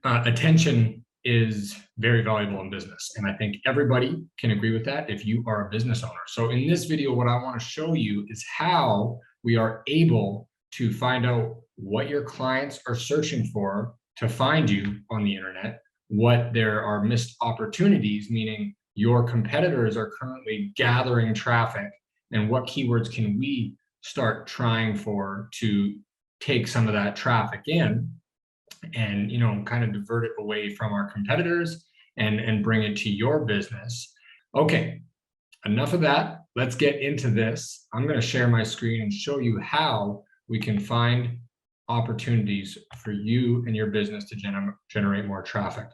Attention is very valuable in business. And I think everybody can agree with that if you are a business owner. So in this video, what I want to show you is how we are able to find out what your clients are searching for to find you on the internet, what there are missed opportunities, meaning your competitors are currently gathering traffic, and what keywords can we start trying for to take some of that traffic in and kind of divert it away from our competitors and bring it to your business. Okay, enough of that. Let's get into this. I'm going to share my screen and show you how we can find opportunities for you and your business to generate more traffic.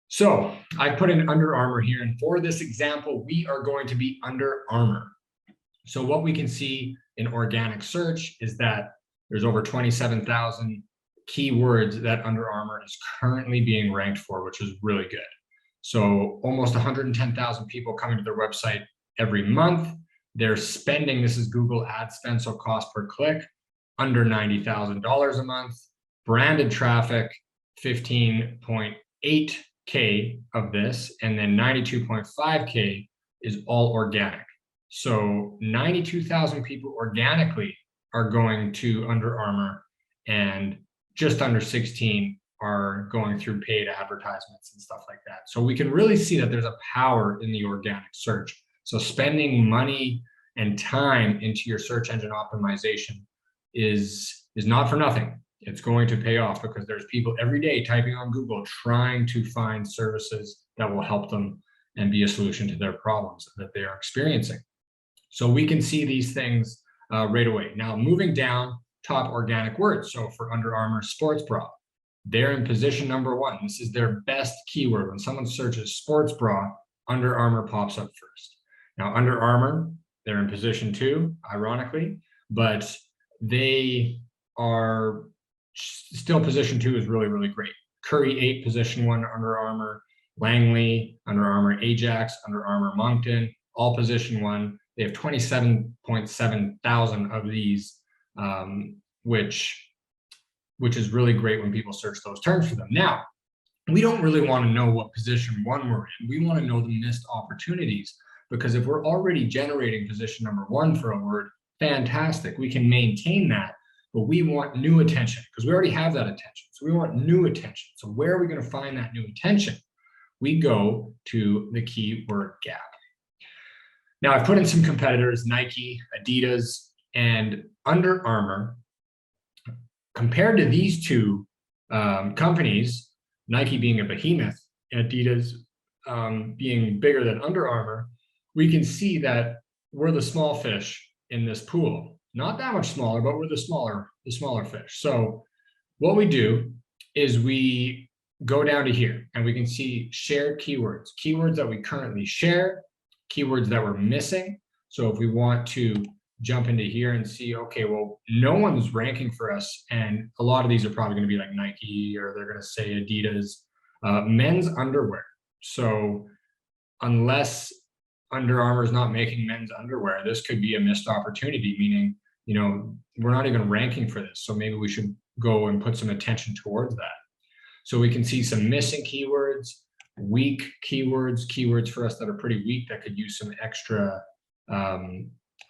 So I put in Under Armour here, and for this example, we are going to be Under Armour. So what we can see in organic search is that there's over 27,000 keywords that Under Armour is currently being ranked for, which is really good. So almost 110,000 people coming to their website every month. They're spending, this is Google ad spend, so cost per click, under $90,000 a month. Branded traffic, 15.8K of this, and then 92.5K is all organic. So 92,000 people organically are going to Under Armour, and just under 16 are going through paid advertisements and stuff like that. So we can really see that there's a power in the organic search. So spending money and time into your search engine optimization is not for nothing. It's going to pay off because there's people every day typing on Google trying to find services that will help them and be a solution to their problems that they are experiencing. So we can see these things right away. Now moving down, top organic words. So for Under Armour sports bra, they're in position number 1. This is their best keyword. When someone searches sports bra, Under Armour pops up first. Now Under Armour, they're in position 2, ironically, but they are still position 2 is really, really great. Curry 8, position 1, Under Armour. Langley, Under Armour. Ajax, Under Armour. Moncton, all position 1. They have 27.7 thousand of these, which is really great when people search those terms for them. Now, we don't really want to know what position 1 we're in. We want to know the missed opportunities, because if we're already generating position number 1 for a word, fantastic. We can maintain that, but we want new attention because we already have that attention. So we want new attention. So where are we going to find that new attention? We go to the keyword gap. Now I've put in some competitors, Nike, Adidas, and Under Armour. Compared to these two companies, Nike being a behemoth, Adidas being bigger than Under Armour, we can see that we're the small fish in this pool. Not that much smaller, but we're the smaller fish. So what we do is we go down to here and we can see shared keywords, keywords that we currently share, keywords that we're missing. So if we want to jump into here and see, okay, well, no one's ranking for us, and a lot of these are probably going to be like Nike, or they're going to say Adidas, men's underwear. So unless Under Armour is not making men's underwear, this could be a missed opportunity, meaning, we're not even ranking for this. So maybe we should go and put some attention towards that. So we can see some missing keywords, weak keywords, keywords for us that are pretty weak that could use some extra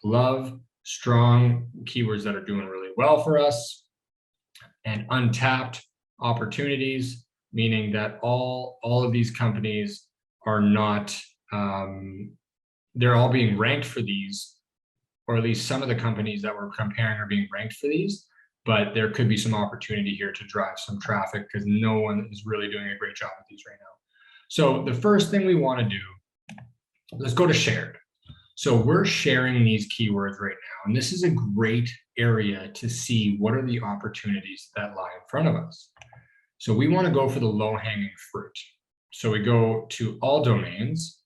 love, strong keywords that are doing really well for us, and untapped opportunities, meaning that all of these companies are not, they're all being ranked for these, or at least some of the companies that we're comparing are being ranked for these, but there could be some opportunity here to drive some traffic because no one is really doing a great job with these right now. So the first thing we want to do, let's go to shared. So we're sharing these keywords right now, and this is a great area to see what are the opportunities that lie in front of us. So we want to go for the low-hanging fruit. So we go to all domains,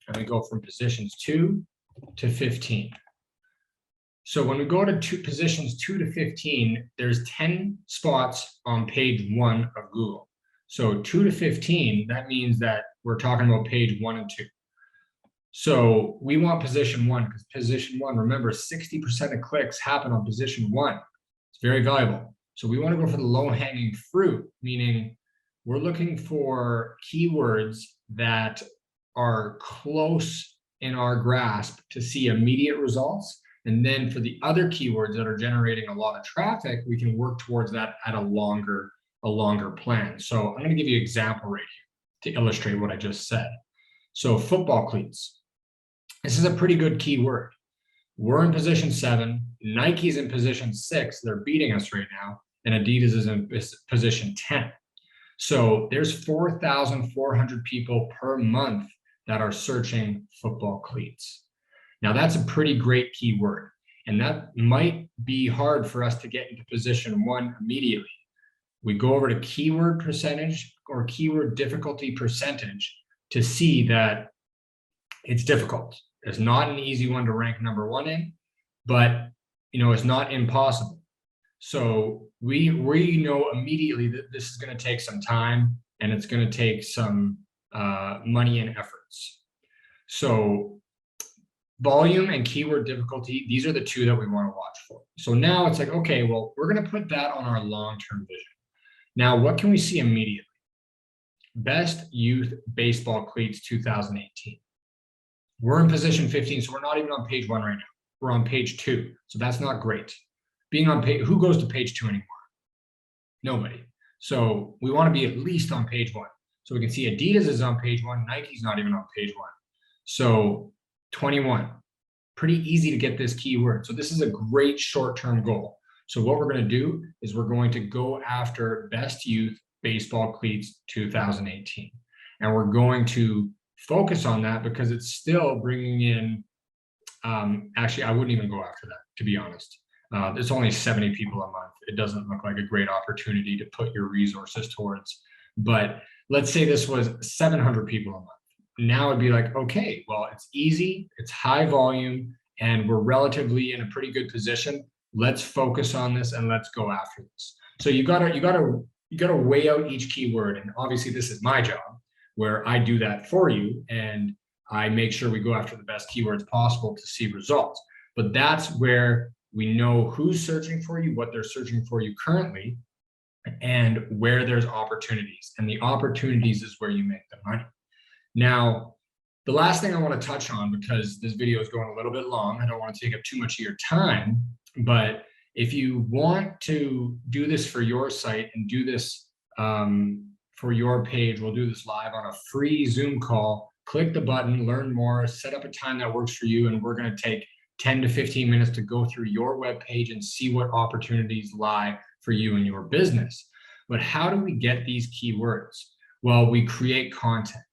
and we go from positions 2 to 15. So when we go to positions 2 to 15, there's 10 spots on page 1 of Google. So 2 to 15, that means that we're talking about page 1 and 2. So we want position 1, because position 1, remember, 60% of clicks happen on position 1. It's very valuable. So we want to go for the low-hanging fruit, meaning we're looking for keywords that are close in our grasp to see immediate results. And then for the other keywords that are generating a lot of traffic, we can work towards that at a longer plan. So I'm going to give you an example right here to illustrate what I just said. So football cleats. This is a pretty good keyword. We're in position 7. Nike's in position 6. They're beating us right now. And Adidas is in position 10. So there's 4,400 people per month that are searching football cleats. Now that's a pretty great keyword. And that might be hard for us to get into position 1 immediately. We go over to keyword percentage or keyword difficulty percentage to see that it's difficult. It's not an easy one to rank number 1 in, but it's not impossible. So we know immediately that this is going to take some time and it's going to take some money and efforts. So volume and keyword difficulty, these are the 2 that we want to watch for. So now it's like, okay, well, we're going to put that on our long-term vision. Now, what can we see immediately? Best Youth Baseball Cleats 2018. We're in position 15, so we're not even on page 1 right now. We're on page 2, so that's not great. Being on page, who goes to page 2 anymore? Nobody. So we want to be at least on page 1. So we can see Adidas is on page 1, Nike's not even on page 1. So 21, pretty easy to get this keyword. So this is a great short-term goal. So what we're going to do is we're going to go after Best Youth Baseball Cleats 2018. And we're going to focus on that because it's still bringing in, actually, I wouldn't even go after that, to be honest. There's only 70 people a month. It doesn't look like a great opportunity to put your resources towards. But let's say this was 700 people a month. Now it'd be like, okay, well, it's easy, it's high volume, and we're relatively in a pretty good position. Let's focus on this and let's go after this. So you gotta weigh out each keyword. And obviously this is my job where I do that for you. And I make sure we go after the best keywords possible to see results. But that's where we know who's searching for you, what they're searching for you currently, and where there's opportunities. And the opportunities is where you make the money. Now, the last thing I want to touch on, because this video is going a little bit long, I don't want to take up too much of your time, but if you want to do this for your site and do this for your page, we'll do this live on a free Zoom call. Click the button, learn more, set up a time that works for you, and we're going to take 10 to 15 minutes to go through your web page and see what opportunities lie for you and your business. But how do we get these keywords? Well, we create content,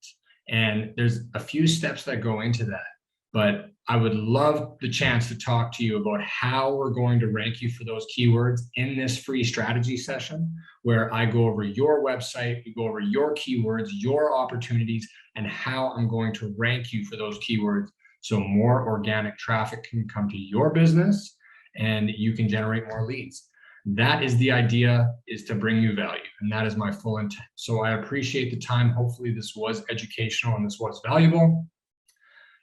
and there's a few steps that go into that. But I would love the chance to talk to you about how we're going to rank you for those keywords in this free strategy session, where I go over your website, we go over your keywords, your opportunities, and how I'm going to rank you for those keywords so more organic traffic can come to your business and you can generate more leads. That is the idea, is to bring you value, and that is my full intent. So I appreciate the time. Hopefully this was educational and this was valuable.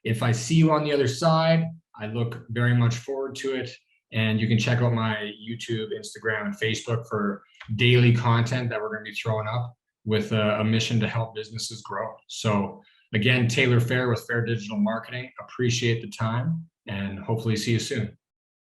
If I see you on the other side, I look very much forward to it. And you can check out my YouTube, Instagram, and Facebook for daily content that we're going to be throwing up with a mission to help businesses grow. So again, Taylor Fair with Fair Digital Marketing. Appreciate the time and hopefully see you soon.